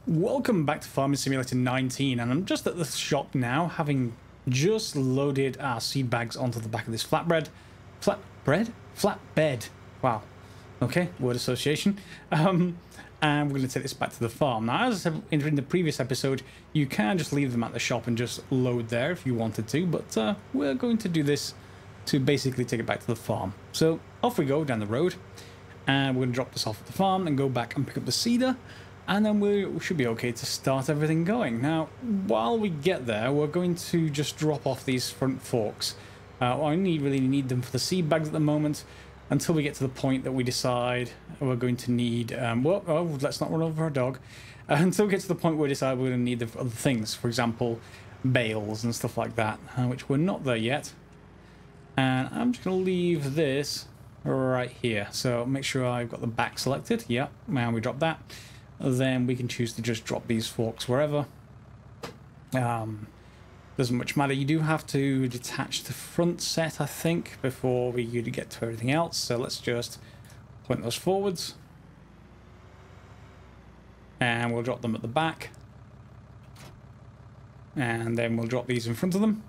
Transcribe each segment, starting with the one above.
Welcome back to Farming Simulator 19, and I'm just at the shop now, having just loaded our seed bags onto the back of this flatbed. Flatbed. Wow. Okay, word association. And we're going to take this back to the farm. Now, as I said in the previous episode, you can just leave them at the shop and just load there if you wanted to, but we're going to do this to basically take it back to the farm. So off we go down the road, and we're going to drop this off at the farm and go back and pick up the seeder. And then we should be okay to start everything going. Now, while we get there, we're going to just drop off these front forks. I really need them for the seed bags at the moment, until we get to the point that we decide we're going to need... let's not run over our dog. Until we get to the point where we decide we're going to need the other things. For example, bales and stuff like that, which we're not there yet. And I'm just going to leave this right here. So make sure I've got the back selected. Yep, and we drop that. Then we can choose to just drop these forks wherever. Doesn't much matter. You do have to detach the front set, I think, before we get to everything else. So let's just point those forwards. And we'll drop them at the back. And then we'll drop these in front of them.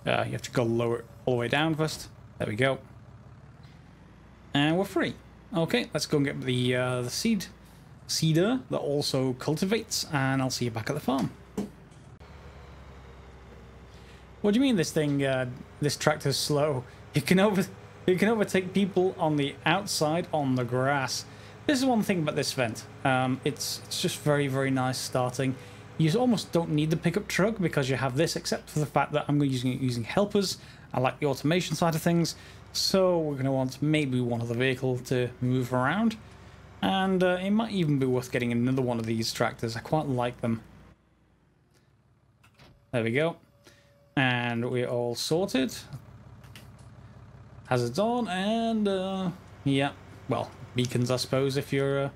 You have to go lower all the way down first. There we go. And we're free. Okay, let's go and get the seeder that also cultivates, and I'll see you back at the farm. What do you mean this thing, this tractor's slow? You can overtake people on the outside on the grass. This is one thing about this vent. It's just very, very nice starting. You almost don't need the pickup truck because you have this, except for the fact that I'm using helpers. I like the automation side of things. So we're going to want maybe one other vehicle to move around. And it might even be worth getting another one of these tractors. I quite like them. There we go. And we're all sorted. Hazards on, and yeah. Well, beacons, I suppose, if you're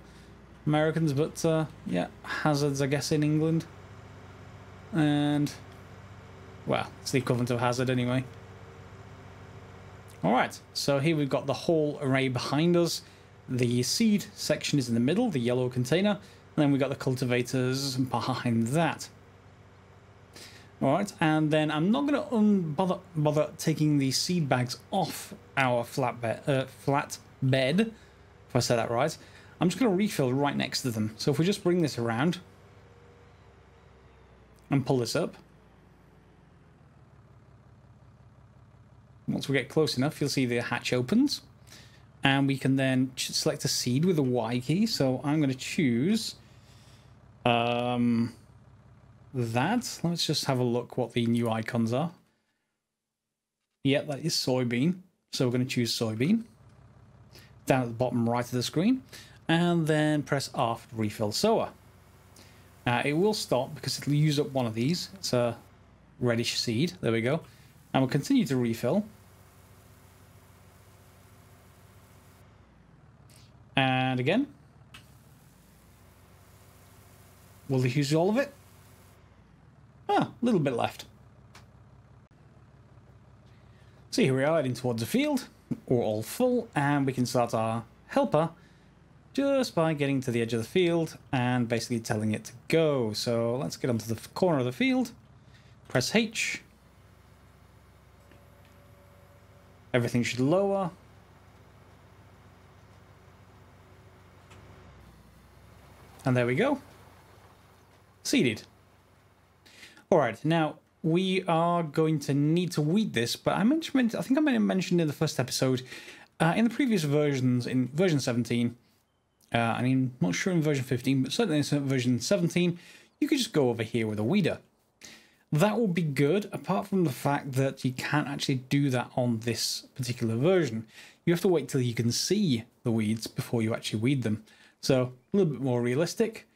Americans. But yeah, hazards, I guess, in England. And, well, it's the equivalent of hazard anyway. Alright, so here we've got the whole array behind us. The seed section is in the middle, the yellow container, and then we've got the cultivators behind that. Alright, and then I'm not going to bother taking the seed bags off our flatbed, if I say that right. I'm just going to refill right next to them. So if we just bring this around and pull this up. Once we get close enough, you'll see the hatch opens. And we can then select a seed with a Y key. So I'm going to choose that. Let's just have a look what the new icons are. Yeah, that is soybean. So we're going to choose soybean. Down at the bottom right of the screen. And then press R for refill sower. It will stop because it'll use up one of these. It's a reddish seed. There we go. And we'll continue to refill. And again. Will they use all of it? Ah, a little bit left. So here we are heading towards the field. We're all full, and we can start our helper just by getting to the edge of the field and basically telling it to go. So let's get onto the corner of the field. Press H. Everything should lower. And there we go. Seeded. Alright, now we are going to need to weed this, but I think I might have mentioned in the first episode, in the previous versions, in version 17, I mean, not sure in version 15, but certainly in version 17, you could just go over here with a weeder. That will be good, apart from the fact that you can't actually do that on this particular version. You have to wait till you can see the weeds before you actually weed them. So, a little bit more realistic.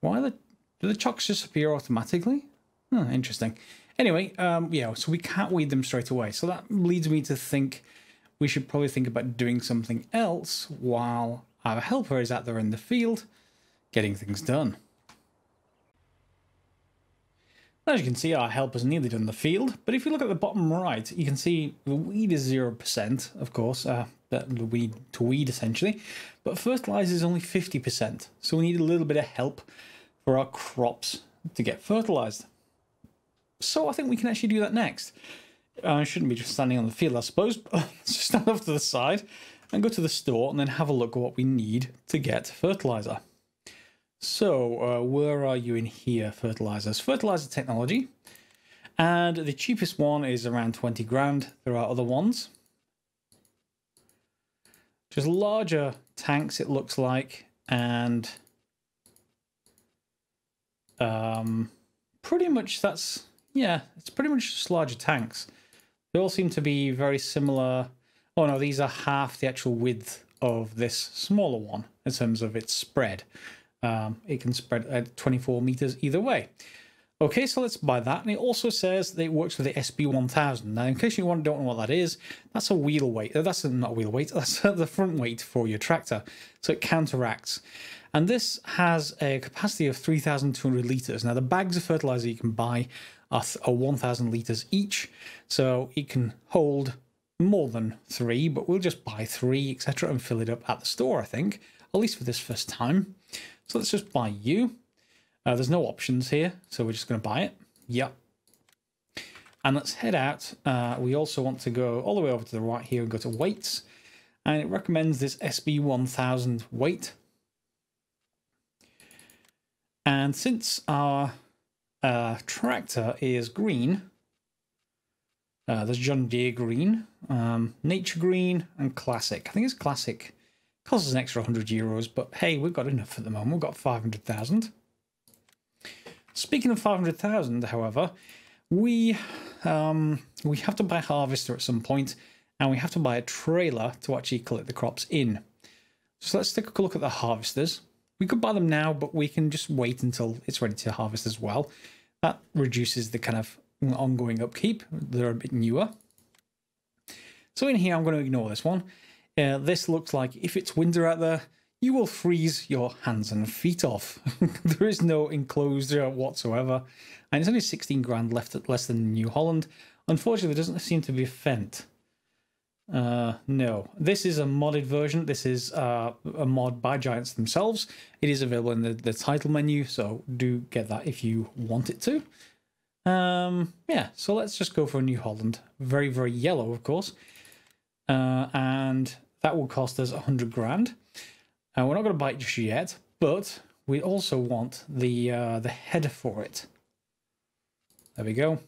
Do the chocks just appear automatically? Oh, interesting. Anyway, yeah, so we can't weed them straight away. So that leads me to think we should probably think about doing something else while our helper is out there in the field getting things done. As you can see, our helper's nearly done the field, but if you look at the bottom right, you can see the weed is 0%, of course, that we need to weed essentially. But fertilizer is only 50%, so we need a little bit of help for our crops to get fertilized. So I think we can actually do that next. I shouldn't be just standing on the field, I suppose, but let's just stand off to the side and go to the store and then have a look at what we need to get fertilizer. So where are you in here? Fertilizers, fertilizer technology. And the cheapest one is around 20 grand. There are other ones. Just larger tanks, it looks like, and pretty much that's, yeah, it's pretty much just larger tanks. They all seem to be very similar. Oh no, these are half the actual width of this smaller one in terms of its spread. It can spread at 24 meters either way. Okay, so let's buy that. And it also says that it works with the SB1000. Now, in case you don't know what that is, that's a wheel weight. That's not a wheel weight. That's the front weight for your tractor. So it counteracts. And this has a capacity of 3,200 litres. Now, the bags of fertilizer you can buy are 1,000 litres each. So it can hold more than 3, but we'll just buy 3, etc. and fill it up at the store, I think. At least for this first time. So let's just buy you. There's no options here, so we're just going to buy it. Yep. And let's head out. We also want to go all the way over to the right here and go to weights. And it recommends this SB1000 weight. And since our tractor is green, there's John Deere green, Nature green, and Classic. I think it's Classic. Costs us an extra €100, but hey, we've got enough at the moment. We've got 500,000. Speaking of 500,000, however, we have to buy a harvester at some point, and we have to buy a trailer to actually collect the crops in. So let's take a look at the harvesters. We could buy them now, but we can just wait until it's ready to harvest as well. That reduces the kind of ongoing upkeep. They're a bit newer. So in here, I'm going to ignore this one. This looks like if it's winter out there, you will freeze your hands and feet off. There is no enclosure whatsoever. And it's only 16 grand less than New Holland. Unfortunately, there doesn't seem to be a fent. No. This is a modded version. This is a mod by Giants themselves. It is available in the title menu, so do get that if you want it to. Yeah, so let's just go for a New Holland. Very, very yellow, of course. And that will cost us 100 grand. We're not going to buy it just yet, but we also want the header for it. There we go.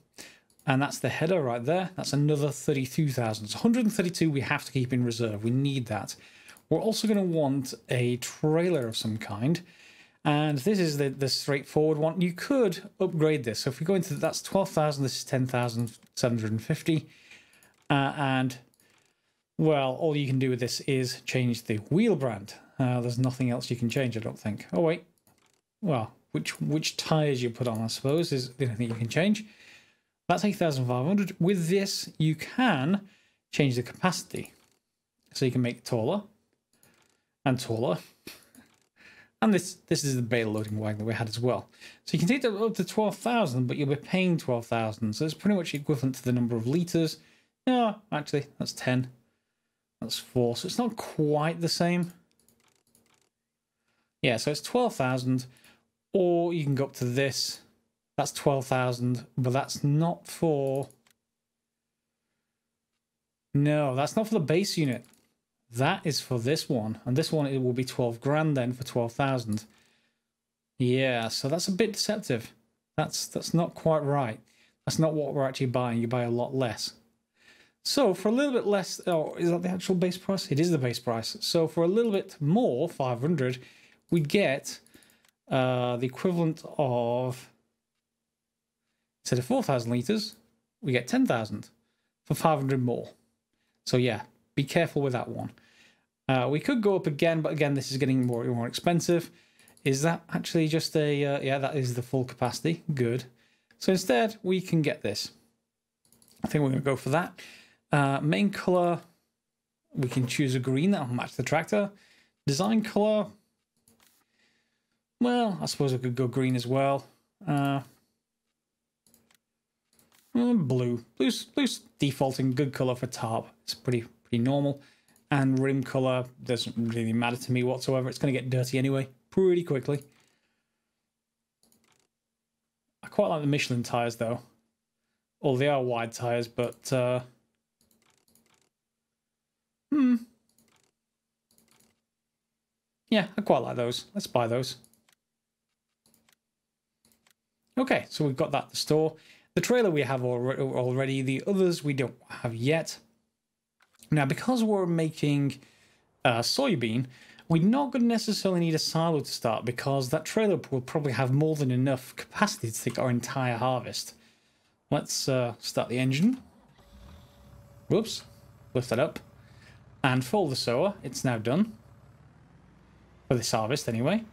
And that's the header right there. That's another 32,000. So 132 we have to keep in reserve. We need that. We're also going to want a trailer of some kind. And this is the straightforward one. You could upgrade this. So if we go into that's 12,000, this is 10,750. And well, all you can do with this is change the wheel brand. There's nothing else you can change, I don't think. Oh, wait. Well, which tyres you put on, I suppose, is the only thing you can change. That's 8,500. With this, you can change the capacity. So you can make it taller and taller. And this is the bale loading wagon that we had as well. So you can take that up to 12,000, but you'll be paying 12,000. So it's pretty much equivalent to the number of litres. No, actually, that's 10. That's 4. So it's not quite the same. Yeah, so it's 12,000, or you can go up to this. That's 12,000, but that's not for... No, that's not for the base unit. That is for this one, and this one it will be 12 grand then for 12,000. Yeah, so that's a bit deceptive. That's not quite right. That's not what we're actually buying. You buy a lot less. So for a little bit less... Oh, is that the actual base price? It is the base price. So for a little bit more, 500... we get the equivalent of, instead of 4,000 litres, we get 10,000 for 500 more. So yeah, be careful with that one. We could go up again, but again, this is getting more expensive. Is that actually just a, yeah, that is the full capacity. Good. So instead, we can get this. I think we're going to go for that. Main colour, we can choose a green that will match the tractor. Design colour, well, I suppose I could go green as well. Blue. Blue's defaulting good colour for tarp. It's pretty normal. and rim color doesn't really matter to me whatsoever. It's going to get dirty anyway, pretty quickly. I quite like the Michelin tires though. Well, they are wide tires, but yeah, I quite like those. Let's buy those. Okay, so we've got that at the store. The trailer we have already. The others we don't have yet. Now, because we're making soybean, we're not going to necessarily need a silo to start, because that trailer will probably have more than enough capacity to take our entire harvest. Let's start the engine. Whoops. Lift that up. And fold the sower. It's now done. For this harvest, anyway.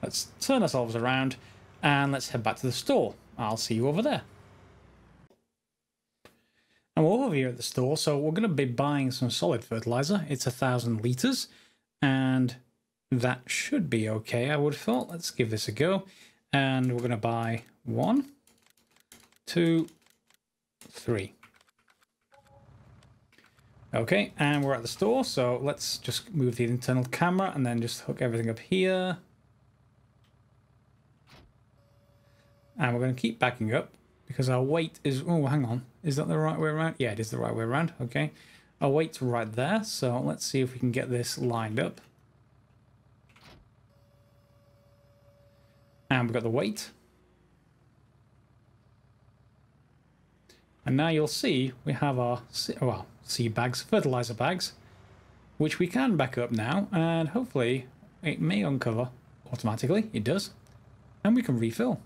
Let's turn ourselves around and let's head back to the store. I'll see you over there. And we're over here at the store, so we're going to be buying some solid fertilizer. It's 1,000 litres, and that should be okay, I would have thought. Let's give this a go. And we're going to buy 1, 2, 3. Okay, and we're at the store, so let's just move the internal camera and then just hook everything up here. And we're going to keep backing up because our weight is... Oh, hang on. Is that the right way around? Yeah, it is the right way around. Okay. Our weight's right there, so let's see if we can get this lined up. And we've got the weight. And now you'll see we have our, well, seed bags, fertilizer bags, which we can back up now, and hopefully it may uncover automatically. It does. And we can refill.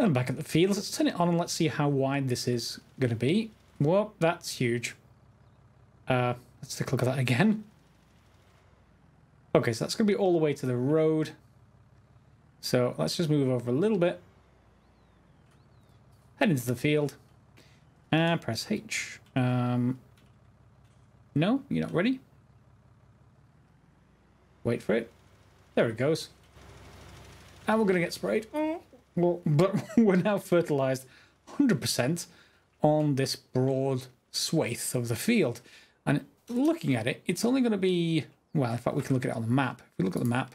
And back at the field, let's turn it on and let's see how wide this is going to be. Whoa, that's huge. Let's take a look at that again. Okay, so that's going to be all the way to the road. So let's just move over a little bit. Head into the field. And press H. No, you're not ready. Wait for it. There it goes. And we're going to get sprayed. Well, but we're now fertilized 100% on this broad swathe of the field. And looking at it, it's only going to be... Well, in fact, we can look at it on the map. If we look at the map,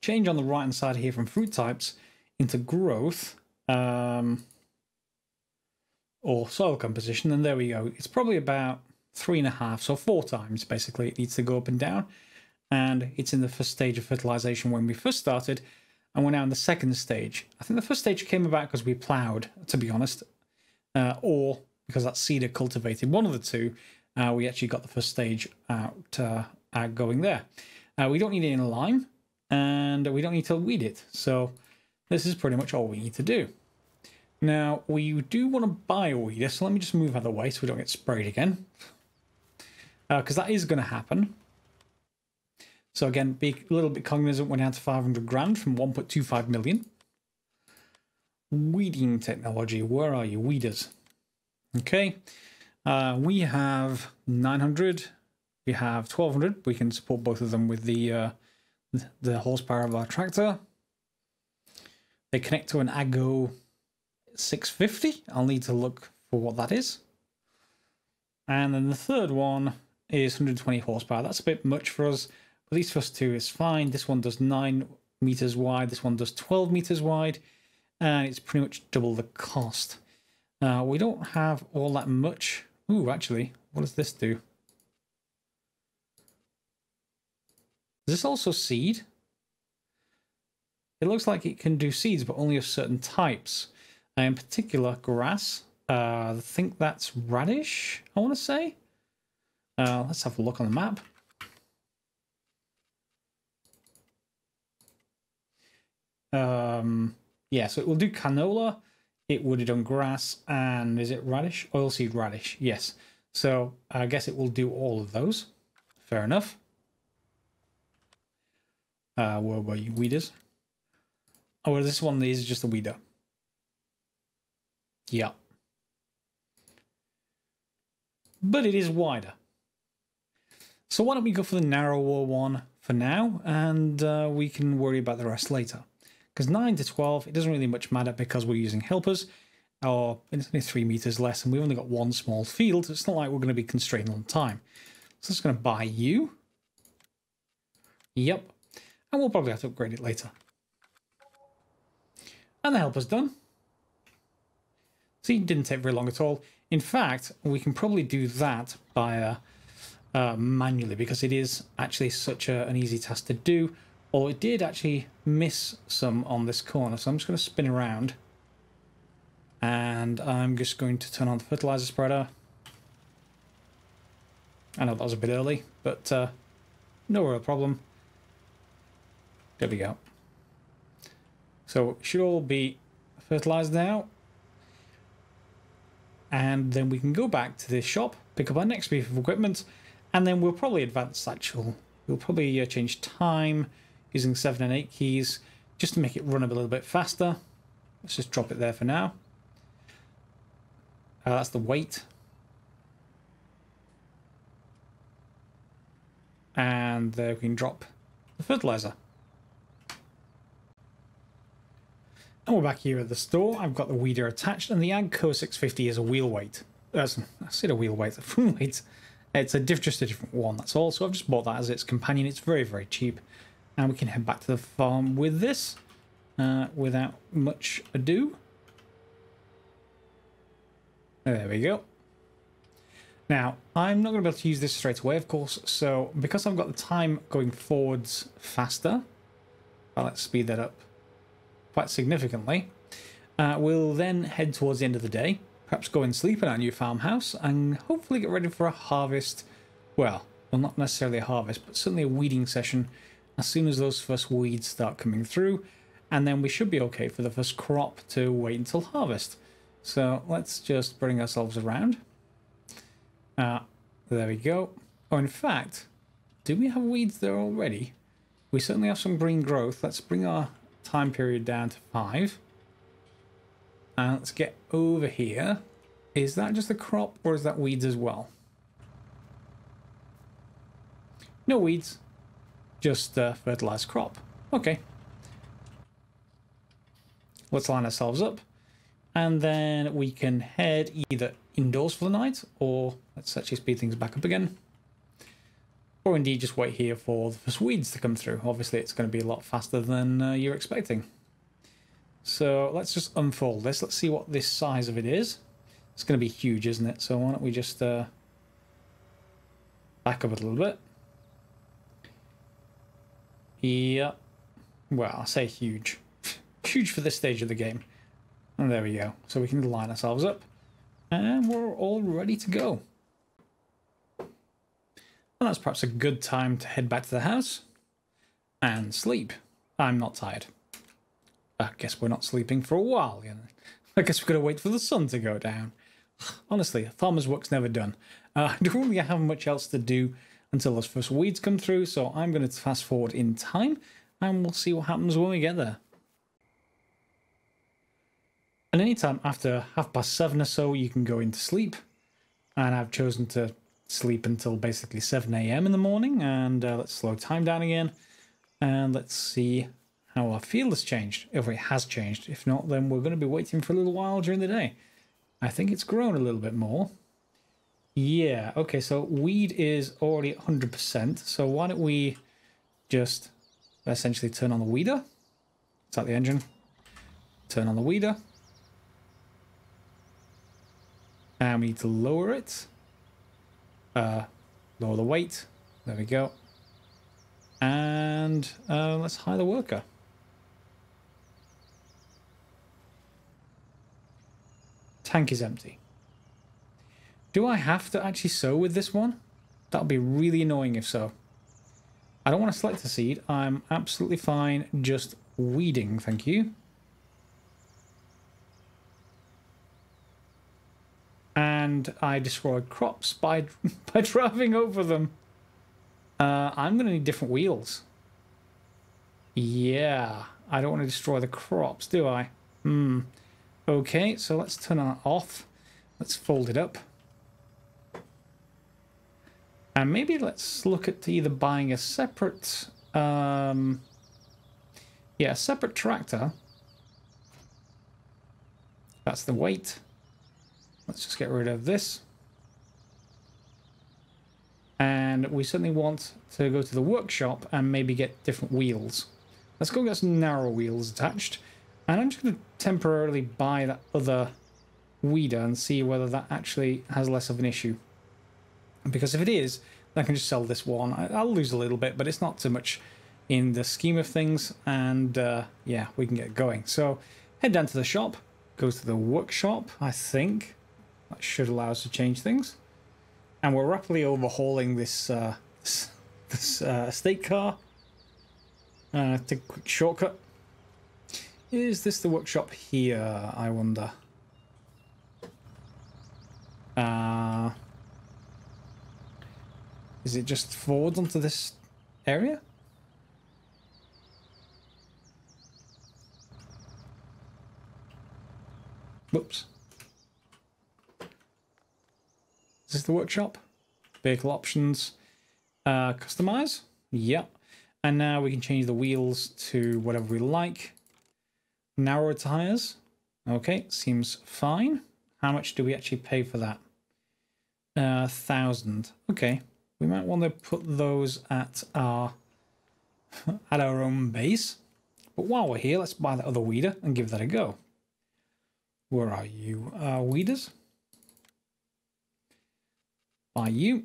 change on the right-hand side here from fruit types into growth or soil composition, and there we go. It's probably about 3.5, so 4 times, basically, it needs to go up and down. And it's in the first stage of fertilization when we first started, and we're now in the second stage. I think the first stage came about because we ploughed, to be honest, or because that seeder cultivated. One of the two, we actually got the first stage out going there. We don't need any lime, and we don't need to weed it. So this is pretty much all we need to do. Now, we do want to buy a weeder, so let me just move out of the way so we don't get sprayed again. Because that is going to happen. So again, be a little bit cognizant, went down to 500 grand from 1.25 million. Weeding technology, where are you? Weeders. Okay. We have 900. We have 1200. We can support both of them with the horsepower of our tractor. They connect to an Aggo 650. I'll need to look for what that is. And then the third one is 120 horsepower. That's a bit much for us. But these first two is fine. This one does 9 meters wide. This one does 12 meters wide. And it's pretty much double the cost. We don't have all that much. Ooh, actually, what does this do? Is this also seed? It looks like it can do seeds, but only of certain types. In particular, grass. I think that's radish, I want to say. Let's have a look on the map. Yeah, so it will do canola. It would have done grass, and is it radish? Oilseed radish, yes. So I guess it will do all of those. Fair enough. Where were you? Weeders? Oh, well, this one is just a weeder. Yeah. But it is wider. So why don't we go for the narrower one for now, and we can worry about the rest later. Because 9 to 12, it doesn't really much matter because we're using helpers. or it's only 3 meters less, and we've only got one small field. It's not like we're going to be constrained on time. So it's going to buy you. Yep. And we'll probably have to upgrade it later. And the helper's done. See, it didn't take very long at all. In fact, we can probably do that by manually, because it is actually such an easy task to do. Or it did actually miss some on this corner, so I'm just going to spin around. And I'm just going to turn on the fertilizer spreader. I know that was a bit early, but no real problem. There we go. So it should all be fertilized now. And then we can go back to this shop, pick up our next piece of equipment, and then we'll probably advance actual. We'll probably change time using 7 and 8 keys just to make it run a little bit faster. Let's just drop it there for now. That's the weight. And there we can drop the fertilizer. And we're back here at the store. I've got the weeder attached, and the Agco 650 is a wheel weight. I said a wheel weight, a front weight. It's just a different one, that's all. So I've just bought that as its companion. It's very, very cheap. And we can head back to the farm with this without much ado. There we go. Now, I'm not going to be able to use this straight away, of course. So because I've got the time going forwards faster, well, let's speed that up quite significantly. We'll then head towards the end of the day, perhaps go and sleep in our new farmhouse, and hopefully get ready for a harvest. Well, not necessarily a harvest, but certainly a weeding session as soon as those first weeds start coming through, and then we should be okay for the first crop to wait until harvest. So let's just bring ourselves around. There we go. Oh, in fact, do we have weeds there already? We certainly have some green growth. Let's bring our time period down to 5. And let's get over here. Is that just a crop, or is that weeds as well? No weeds, just fertilized crop. Okay. Let's line ourselves up, and then we can head either indoors for the night, or let's actually speed things back up again, or indeed just wait here for the first weeds to come through. Obviously it's going to be a lot faster than you're expecting. So let's just unfold this. Let's see what this size of it is. It's going to be huge, isn't it? So why don't we just back up a little bit. Yeah. Well, I say huge. Huge for this stage of the game. And there we go. So we can line ourselves up. And we're all ready to go. And that's perhaps a good time to head back to the house and sleep. I'm not tired. I guess we're not sleeping for a while, you know. I guess we've got to wait for the sun to go down. Honestly, farmer's work's never done. I don't really have much else to do until those first weeds come through, so I'm going to fast forward in time, and we'll see what happens when we get there. And anytime after 7:30 or so, you can go into sleep. And I've chosen to sleep until basically 7 AM in the morning, and let's slow time down again, and let's see how our field has changed, if it has changed. If not, then we're going to be waiting for a little while during the day. I think it's grown a little bit more. Yeah, okay, so weed is already 100%, so why don't we just essentially turn on the weeder. Start the engine. Turn on the weeder. And we need to lower it. Lower the weight. There we go. And let's hire the worker. Tank is empty. Do I have to actually sow with this one? That would be really annoying if so. I don't want to select a seed. I'm absolutely fine just weeding, thank you. And I destroyed crops by driving over them. I'm going to need different wheels. Yeah, I don't want to destroy the crops, do I? Okay, so let's turn that off. Let's fold it up. And maybe let's look at either buying a separate... a separate tractor. That's the weight. Let's just get rid of this. And we certainly want to go to the workshop and maybe get different wheels. Let's go get some narrow wheels attached. And I'm just going to temporarily buy that other weeder and see whether that actually has less of an issue. Because if it is, then I can just sell this one. I'll lose a little bit, but it's not too much in the scheme of things. And yeah, we can get going. So head down to the shop, go to the workshop, I think. That should allow us to change things. And we're rapidly overhauling this estate car. Take a quick shortcut. Is this the workshop here, I wonder? Is it just forward onto this area? Whoops. Is this the workshop? Vehicle options. Customize? Yep. And now we can change the wheels to whatever we like. Narrow tires. Okay, seems fine. How much do we actually pay for that? 1,000. Okay. We might want to put those at our own base. But while we're here, let's buy that other weeder and give that a go. Where are you? Weeders? Buy you.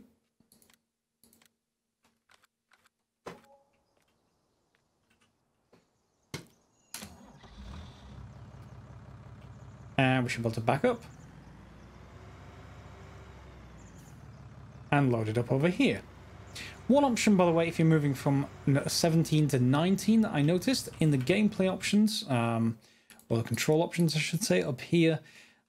And we should be able to back up. And load it up over here. One option, by the way, if you're moving from 17 to 19, that I noticed in the gameplay options, or the control options, I should say, up here,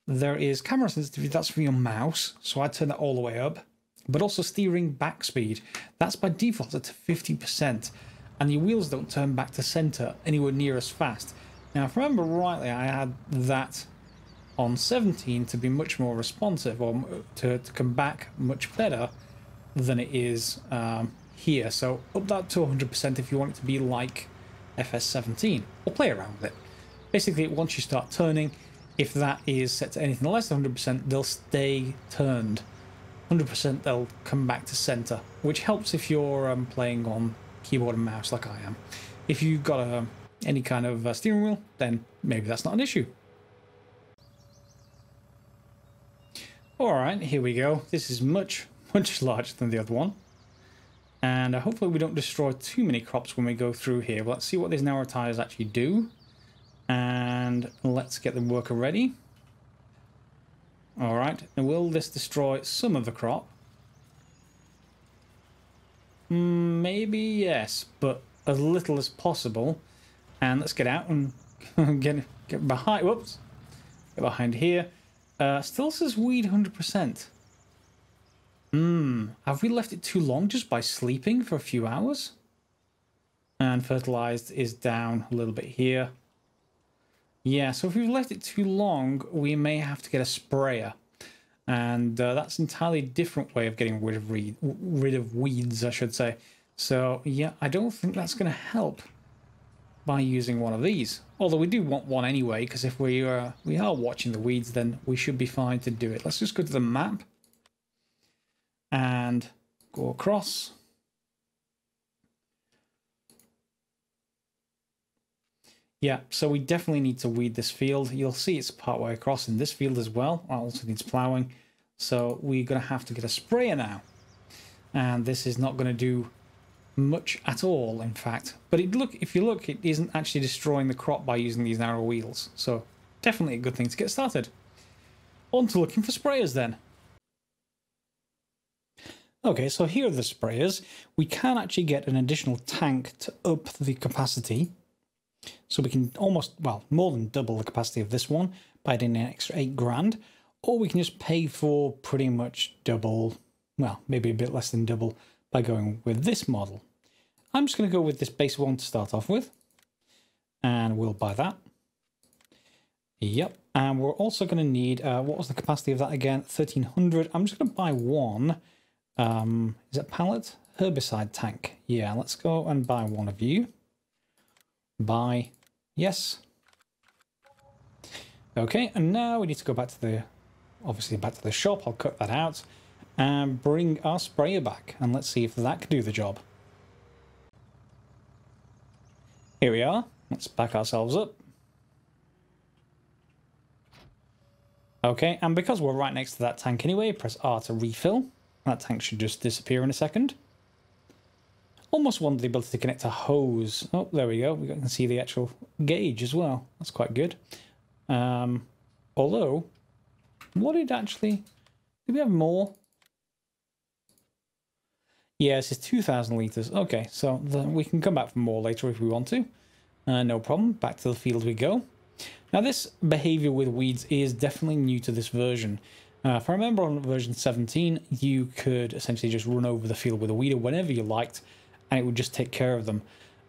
there is camera sensitivity. That's for your mouse, so I turn that all the way up. But also steering back speed. That's by default at 50%, and your wheels don't turn back to center anywhere near as fast. Now, if I remember rightly, I had that on 17 to be much more responsive, or to come back much better than it is here. So up that to 100% if you want it to be like FS17, or play around with it. Basically, once you start turning, if that is set to anything less than 100%, they'll stay turned. 100% they'll come back to center, which helps if you're playing on keyboard and mouse like I am. If you've got any kind of steering wheel, then maybe that's not an issue. Alright, here we go. This is much larger than the other one. And hopefully we don't destroy too many crops when we go through here. But let's see what these narrow tires actually do. And let's get the worker ready. Alright, now will this destroy some of the crop? Maybe yes, but as little as possible. And let's get out and get behind. Whoops. Get behind here. Still says weed 100%. Have we left it too long just by sleeping for a few hours? And fertilized is down a little bit here. Yeah, so if we've left it too long, we may have to get a sprayer. And that's an entirely different way of getting rid of weeds, I should say. So, yeah, I don't think that's going to help by using one of these. Although we do want one anyway, because if we are watching the weeds, then we should be fine to do it. Let's just go to the map and go across. Yeah, so we definitely need to weed this field. You'll see it's partway across in this field as well. It also needs plowing. So we're going to have to get a sprayer now. And this is not going to do much at all, in fact. But if you look, it isn't actually destroying the crop by using these narrow wheels. So definitely a good thing to get started. On to looking for sprayers then. Okay, so here are the sprayers. We can actually get an additional tank to up the capacity. So we can almost, well, more than double the capacity of this one by adding an extra 8 grand. Or we can just pay for pretty much double, well, maybe a bit less than double by going with this model. I'm just going to go with this base one to start off with. And we'll buy that. Yep. And we're also going to need, what was the capacity of that again? 1300. I'm just going to buy one. Is it Pallet? Herbicide tank. Yeah, let's go and buy one of you. Buy. Yes. Okay, and now we need to go back to the, obviously back to the shop. I'll cut that out and bring our sprayer back, and let's see if that can do the job. Here we are. Let's back ourselves up. Okay, and because we're right next to that tank anyway, press R to refill. That tank should just disappear in a second. Almost wanted the ability to connect a hose. Oh, there we go. We can see the actual gauge as well. That's quite good. Although, what did actually... Did we have more? Yes, it's 2,000 litres. Okay, so we can come back for more later if we want to. No problem. Back to the field we go. Now, this behavior with weeds is definitely new to this version. If I remember on version 17, you could essentially just run over the field with a weeder whenever you liked, and it would just take care of them.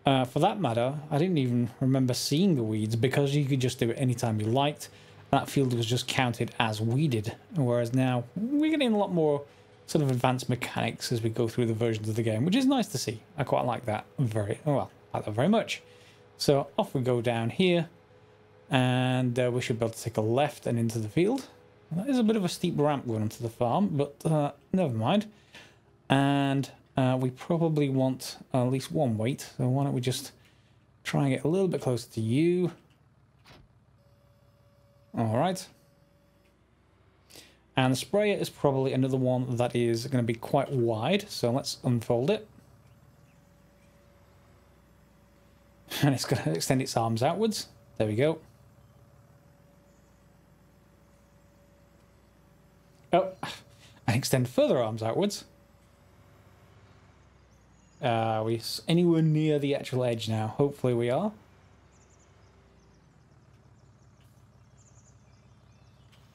For that matter, I didn't even remember seeing the weeds because you could just do it anytime you liked. That field was just counted as weeded, whereas now we're getting a lot more sort of advanced mechanics as we go through the versions of the game, which is nice to see. I quite like that very much. So off we go down here, and we should be able to take a left and into the field. That is a bit of a steep ramp going onto the farm, but never mind. And we probably want at least one weight, so why don't we just try and get a little bit closer to you. All right. And the sprayer is probably another one that is going to be quite wide, so let's unfold it. And it's going to extend its arms outwards. There we go. Oh, and extend further arms outwards. Are we anywhere near the actual edge now? Hopefully we are.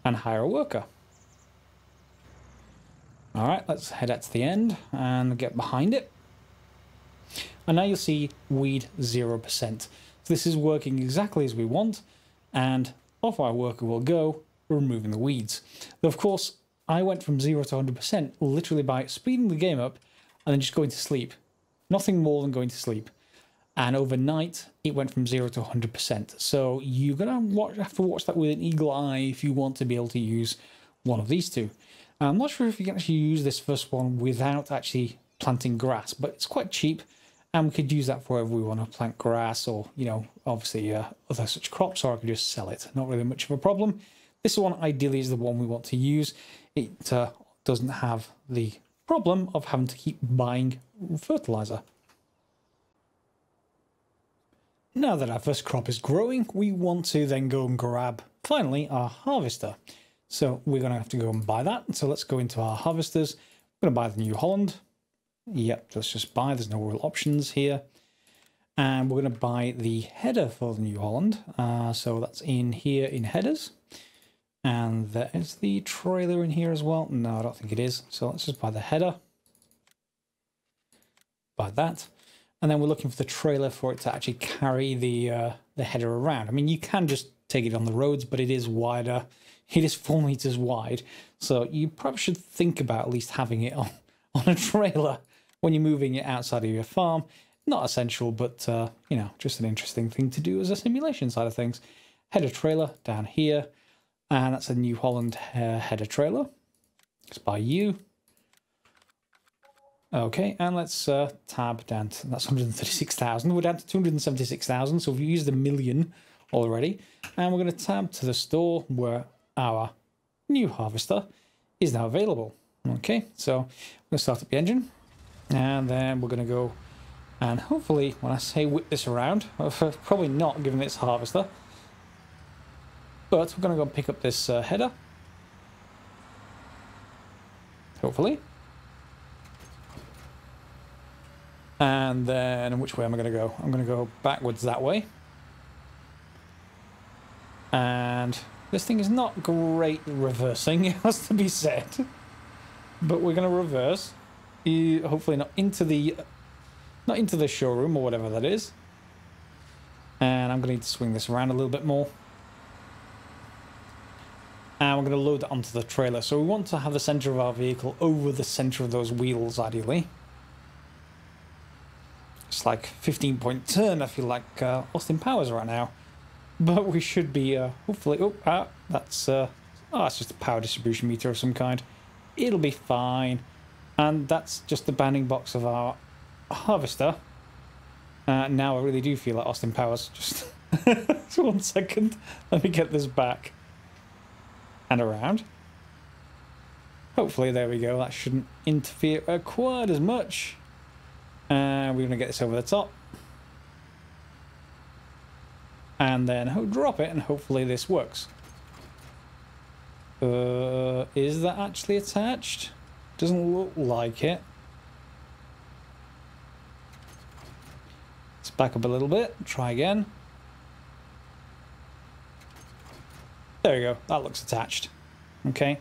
And hire a worker. Alright, let's head out to the end and get behind it. And now you'll see weed 0%. So this is working exactly as we want, and off our worker will go, removing the weeds. Though of course, I went from 0 to 100% literally by speeding the game up and then just going to sleep. Nothing more than going to sleep. And overnight, it went from 0 to 100%. So you're going to have to watch that with an eagle eye if you want to be able to use one of these two. I'm not sure if you can actually use this first one without actually planting grass, but it's quite cheap, and we could use that for wherever we want to plant grass or, you know, obviously other such crops, or I could just sell it. Not really much of a problem. This one ideally is the one we want to use. It doesn't have the problem of having to keep buying fertilizer. Now that our first crop is growing, we want to then go and grab, finally, our harvester. So we're going to have to go and buy that. So let's go into our harvesters. We're going to buy the New Holland. Yep, let's just buy. There's no real options here. And we're going to buy the header for the New Holland. So that's in here in headers. And there is the trailer in here as well. No, I don't think it is. So let's just buy the header. Buy that. And then we're looking for the trailer for it to actually carry the header around. I mean, you can just take it on the roads, but it is wider. It is 4 meters wide. So you probably should think about at least having it on a trailer when you're moving it outside of your farm. Not essential, but, you know, just an interesting thing to do as a simulation side of things. Header trailer down here. And that's a New Holland header trailer. It's by you. Okay, and let's tab down to, that's 136,000. We're down to 276,000, so we've used 1 million already. And we're going to tab to the store where our new harvester is now available. Okay, so I'm going to start up the engine. And then we're going to go and hopefully, when I say whip this around, probably not given it's harvester. But we're going to go and pick up this header. Hopefully. And then, which way am I going to go? I'm going to go backwards that way. And this thing is not great reversing, it has to be said. But we're going to reverse. Hopefully not into the showroom or whatever that is. And I'm going to need to swing this around a little bit more. And we're going to load it onto the trailer. So we want to have the center of our vehicle over the center of those wheels, ideally. It's like 15-point turn. I feel like Austin Powers right now. but we should be hopefully. That's it's just a power distribution meter of some kind. It'll be fine, and that's just the banding box of our harvester. Now I really do feel like Austin Powers. Just 1 second. Let me get this back and around. Hopefully, there we go. That shouldn't interfere quite as much. We're going to get this over the top. And then drop it, and hopefully this works. Is that actually attached? Doesn't look like it. Let's back up a little bit. Try again. There we go. That looks attached. Okay.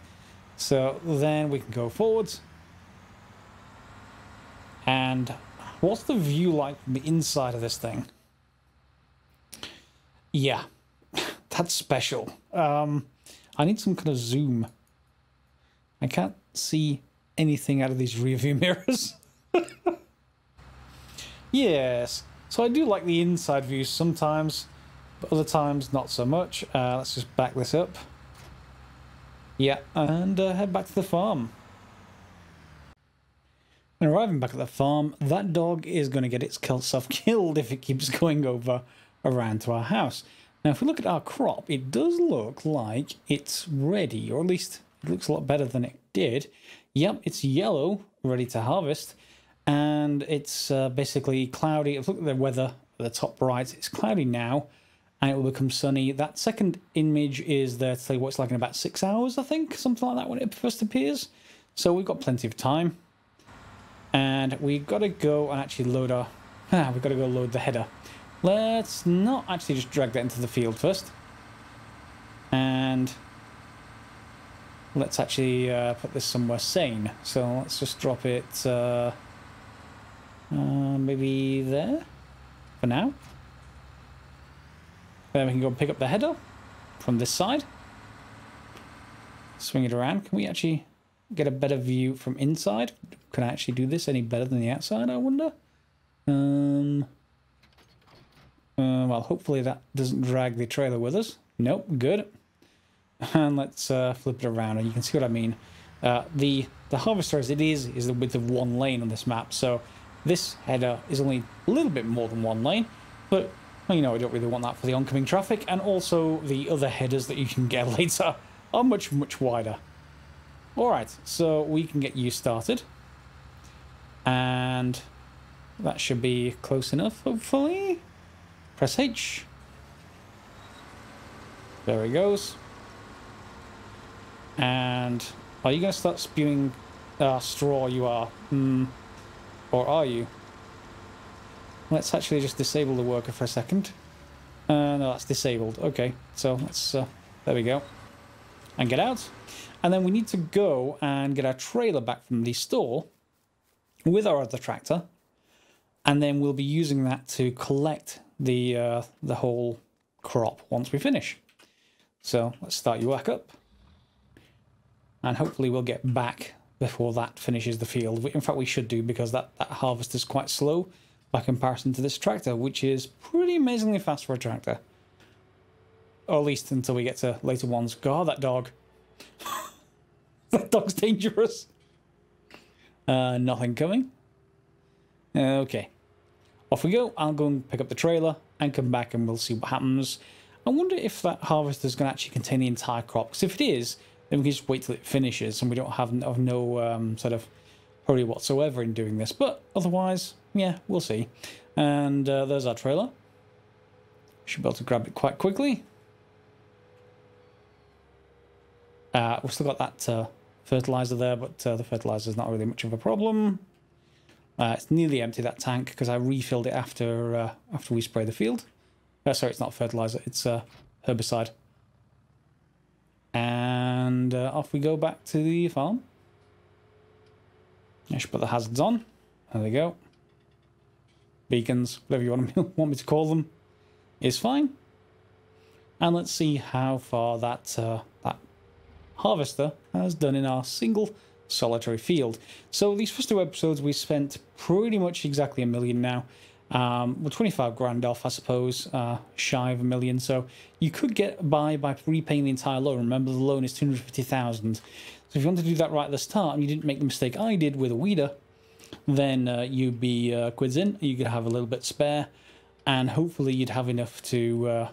So then we can go forwards. And what's the view like from the inside of this thing? Yeah, that's special. I need some kind of zoom. I can't see anything out of these rear view mirrors. Yes, so I do like the inside views sometimes, but other times not so much. Let's just back this up. Yeah, and head back to the farm. When arriving back at the farm, that dog is going to get itself killed if it keeps going over around to our house. Now, if we look at our crop, it does look like it's ready, or at least it looks a lot better than it did. Yep, it's yellow, ready to harvest, and it's basically cloudy. Look at the weather at the top right. It's cloudy now, and it will become sunny. That second image is there to tell you what it's like in about 6 hours, I think, something like that when it first appears. So we've got plenty of time, and we've got to go and actually load our... we've got to go load the header. Let's not actually just drag that into the field first. And let's actually put this somewhere sane. So let's just drop it maybe there for now. Then we can go and pick up the header from this side. Swing it around. Can we actually get a better view from inside? Can I actually do this any better than the outside, I wonder? Well, hopefully that doesn't drag the trailer with us. Nope, good. And let's flip it around, and you can see what I mean. The harvester, as it is the width of 1 lane on this map, so this header is only a little bit more than 1 lane, but, well, you know, I don't really want that for the oncoming traffic, and also the other headers that you can get later are much, much wider. Alright, so we can get you started, and that should be close enough, hopefully. Press H. There he goes. And are you going to start spewing straw? You are. Or are you? Let's actually just disable the worker for a second. No, that's disabled. Okay, so let's... there we go. And get out. And then we need to go and get our trailer back from the store with our other tractor. And then we'll be using that to collect the whole crop once we finish. So let's start you back up, and hopefully we'll get back before that finishes the field. In fact, we should do, because that harvest is quite slow by comparison to this tractor, which is pretty amazingly fast for a tractor, or at least until we get to later ones. God, that dog. That dog's dangerous. Nothing coming. Okay. Off we go. I'll go and pick up the trailer and come back, and we'll see what happens. I wonder if that harvester is going to actually contain the entire crop, because if it is, then we can just wait till it finishes, and we don't have no sort of hurry whatsoever in doing this. But otherwise, yeah, we'll see. And there's our trailer. Should be able to grab it quite quickly. We've still got that fertilizer there, but the fertilizer is not really much of a problem. It's nearly empty, that tank, because I refilled it after we spray the field. Sorry, it's not fertilizer, it's herbicide. And off we go back to the farm. I should put the hazards on. There they go. Beacons, whatever you want me to call them, is fine. And let's see how far that harvester has done in our single solitary field. So these first 2 episodes we spent pretty much exactly 1 million now. Well, 25 grand off, I suppose, shy of $1 million. So you could get by repaying the entire loan. Remember, the loan is 250,000. So if you want to do that right at the start and you didn't make the mistake I did with a weeder, then you'd be quids in. You could have a little bit spare, and hopefully you'd have enough to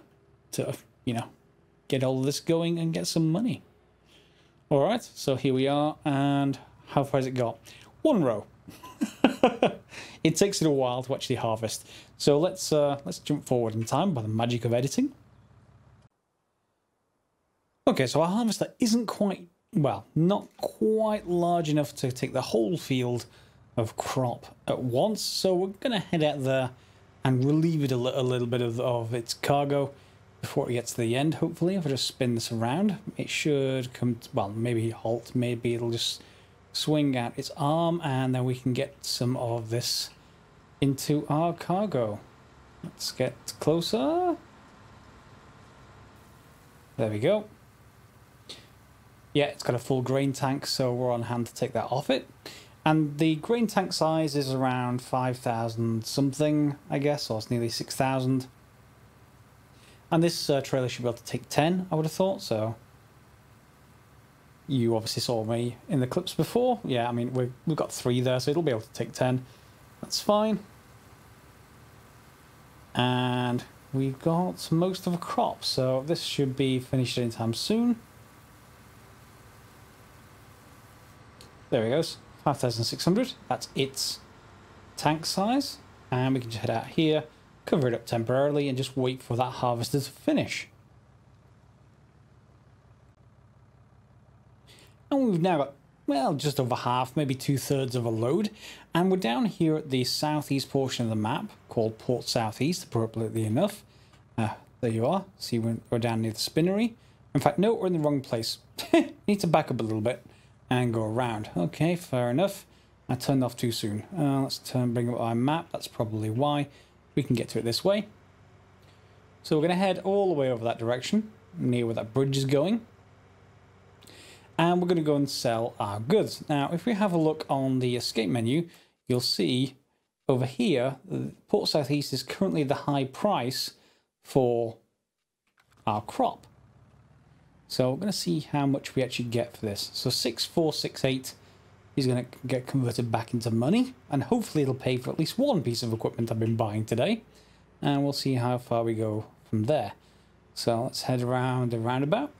you know, get all of this going and get some money. All right, so here we are, and how far has it got? 1 row. It takes it a while to actually harvest. So let's jump forward in time by the magic of editing. Okay, so our harvester isn't quite, well, not quite large enough to take the whole field of crop at once. So we're going to head out there and relieve it a little bit of its cargo before it gets to the end, hopefully. If I just spin this around, it should come to, well, maybe halt, maybe it'll just swing out its arm, and then we can get some of this into our cargo. Let's get closer. There we go. Yeah, it's got a full grain tank, so we're on hand to take that off it. And the grain tank size is around 5,000 something, I guess, or it's nearly 6,000. And this trailer should be able to take 10, I would have thought, so. You obviously saw me in the clips before. Yeah, I mean, we've got 3 there, so it'll be able to take 10. That's fine. And we've got most of a crop, so this should be finished anytime soon. There it goes, 5,600. That's its tank size. And we can just head out here, cover it up temporarily, and just wait for that harvester to finish. And we've now got, well, just over half, maybe 2/3 of a load. And we're down here at the southeast portion of the map, called Port Southeast, appropriately enough. There you are. See, we're down near the spinnery. In fact, no, we're in the wrong place. Need to back up a little bit and go around. Okay, fair enough. I turned off too soon. Let's bring up our map. That's probably why. We can get to it this way. So we're going to head all the way over that direction, near where that bridge is going. And we're going to go and sell our goods. Now, if we have a look on the escape menu, you'll see over here, Port Southeast is currently the high price for our crop. So we're going to see how much we actually get for this. So 6,468 is going to get converted back into money, and hopefully it'll pay for at least one piece of equipment I've been buying today. And we'll see how far we go from there. So let's head around the roundabout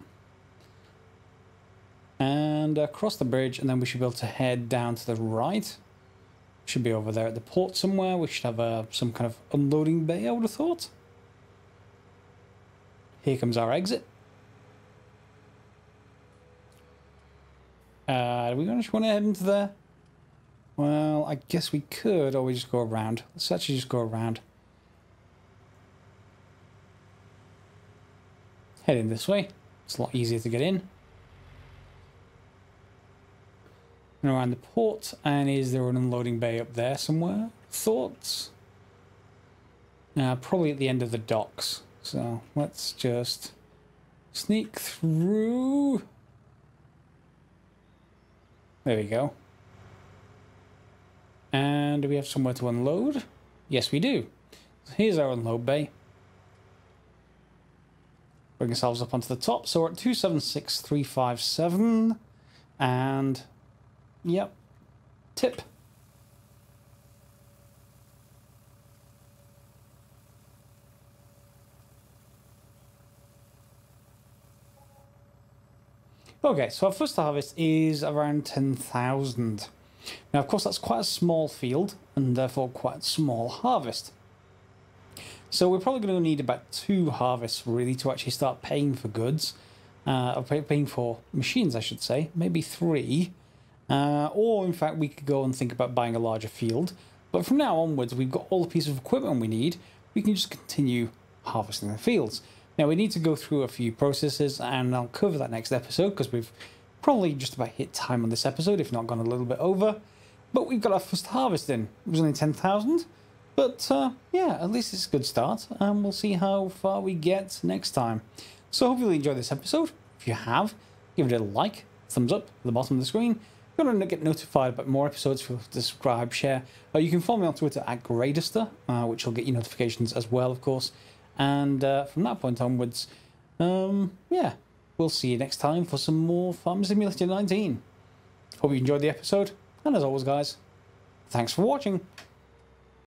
and across the bridge, and then we should be able to head down to the right. Should be over there at the port somewhere. We should have some kind of unloading bay, I would have thought. Here comes our exit. Do we just want to head into there? Well, I guess we could, or we just go around. Let's actually just go around. Head in this way. It's a lot easier to get in. And around the port, and is there an unloading bay up there somewhere? Thoughts? Probably at the end of the docks. So let's just sneak through. There we go. And do we have somewhere to unload? Yes, we do. So here's our unload bay. Bring ourselves up onto the top. So we're at 276,357. And, yep, tip. Okay, so our first harvest is around 10,000. Now, of course, that's quite a small field and therefore quite a small harvest. So we're probably going to need about 2 harvests really to actually start paying for goods, or paying for machines, I should say, maybe 3. Or in fact, we could go and think about buying a larger field. But from now onwards, we've got all the pieces of equipment we need. We can just continue harvesting the fields. Now, we need to go through a few processes, and I'll cover that next episode because we've probably just about hit time on this episode, if not gone a little bit over. But we've got our first harvest in. It was only 10,000. But, yeah, at least it's a good start, and we'll see how far we get next time. So hopefully you enjoyed this episode. If you have, give it a like, thumbs up at the bottom of the screen. If you want to get notified about more episodes, feel free to subscribe, share. You can follow me on Twitter at Greyduster, which will get you notifications as well, of course. And from that point onwards, yeah, we'll see you next time for some more Farming Simulator 19. Hope you enjoyed the episode, and as always, guys, thanks for watching.